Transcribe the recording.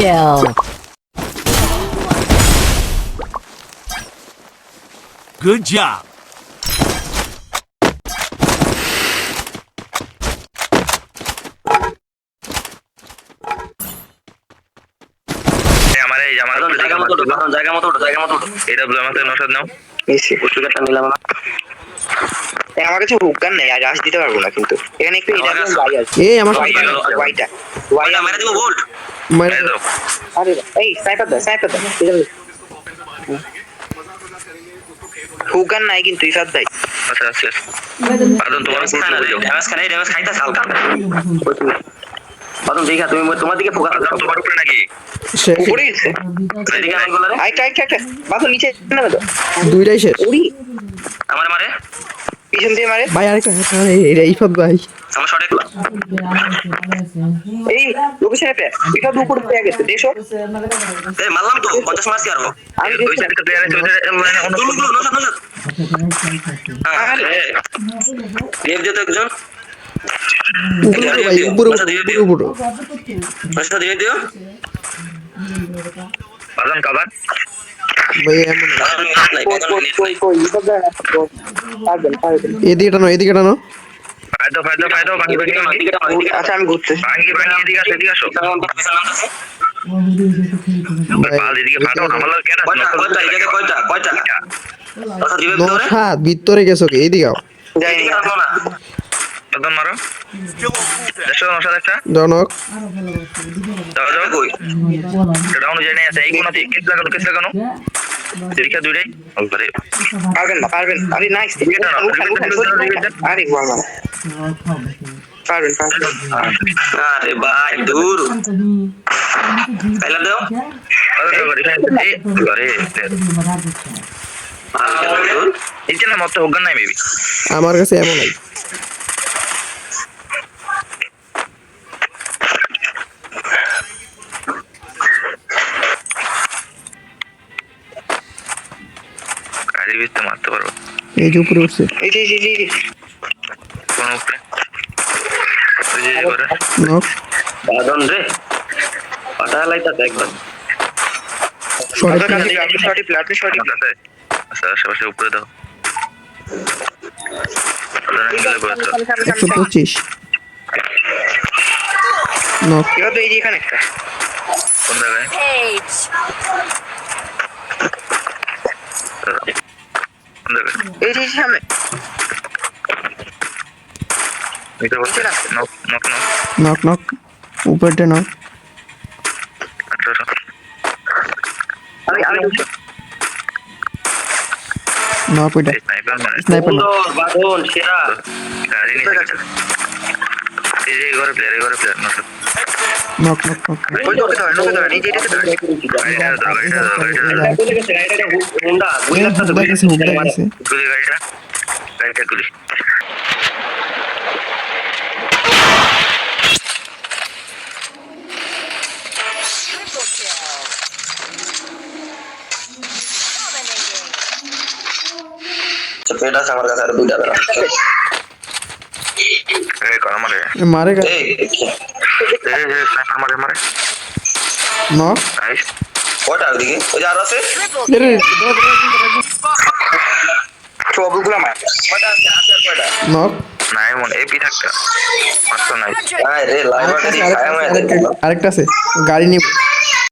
kill. Good job. জায়গা মতো ওঠো এটা আমাদের নসাদ নাও পুষ্টিকারটা নিলাম না আমার কাছে হুকার নেই আর রাশ দিতে পারবো না কিন্তু এখানে একটু এটা গাড়ি আছে এই আমার ওয়াইটা ওয়াইটা মেরে দেবো বোল্ট মারে দাও আরে এই স্নাইপার দা হুকার নাই কিন্তু ইসাদ ভাই আচ্ছা আচ্ছা বাদন তোমার ড্যামেজ খাইতা হালকা বাদন দেখা তুমি তোমার দিকে ফোকাস দাও তোমার উপরে নাকি শেষ উপরে গেছে এদিকে আমি বললাম আইটা বাদন নিচে নামে দাও দুইটাই শেষ ওরি আমার মারে পিছন দিয়ে মারে ভাই আরেকটা এটা ইফাত ভাই আমার শটে এই লোকেশনে পে এটা উপরে পেয়ে গেছে দেখো এই মারলাম তো 50 মারছি আরো আমি ওই সাইডে প্লেয়ার আছে ওদের মানে অন্য নসাদ আরে দেব দে তো একজন উপরে ভাই উপরে নসাদ দিয়ে দিও বাজান কভার ভাই এমন এদিকে টানো ফায়দা বাকি আচ্ছা আমি ঘুরতে এদিকে আসো পাল এদিকে ফাটো আমার লাগে কেন কয়টা আচ্ছা দিবে ভিতরে হাত ভিতরে গেছো কি এইদিকে আও যাই না বাদন মারো দেশো নসাদ একটা জনক দাও কই ডাউন যাই না এই কোনাতে কেস লাগানো দেখা দুইটাই ওরে পারবেন আরে নাইস আরে ওয়াও পারবেন আরে ভাই দূর পাইলা দাও আরে এই যে না মত হোক না মেবি আমার কাছে এমন নাই আরে বিতে মারতে পারো এই যে উপরে উঠছে এই কোন উপরে এই যে করে নক বাদন রে পাটা লাইতা একবার শর্ট শর্টি আচ্ছা আশেপাশে উপরে দাও 125 নক এবার তো এই যে এখানে একটা কোন জায়গায় Page. এই যে সামনে এটা বলছে না নক উপরটা নক আমি নক ওইটা স্নাইপার বাদন সেরা গাড়ি নিয়ে এই যে ঘরে প্লেয়ার নক ওই তো ধরে এই যে এটা ধরে হুন্ডা গুলি লাগছে গাড়িটা গুলি Triple kill. Dominating. এটা আমার কাছে আর দুইটা বেলা এই কর মারে মারে এই স্নাইপার মারে নক নাইস ওটা ওদিকে ওই যে আর আছে সবগুলো মার ওটা আছে কয়টা নক নাই মনে এপি থাকতা মাত্র নাই আরে লাইভ খায় আরেকটা আছে গাড়ি নিয়ে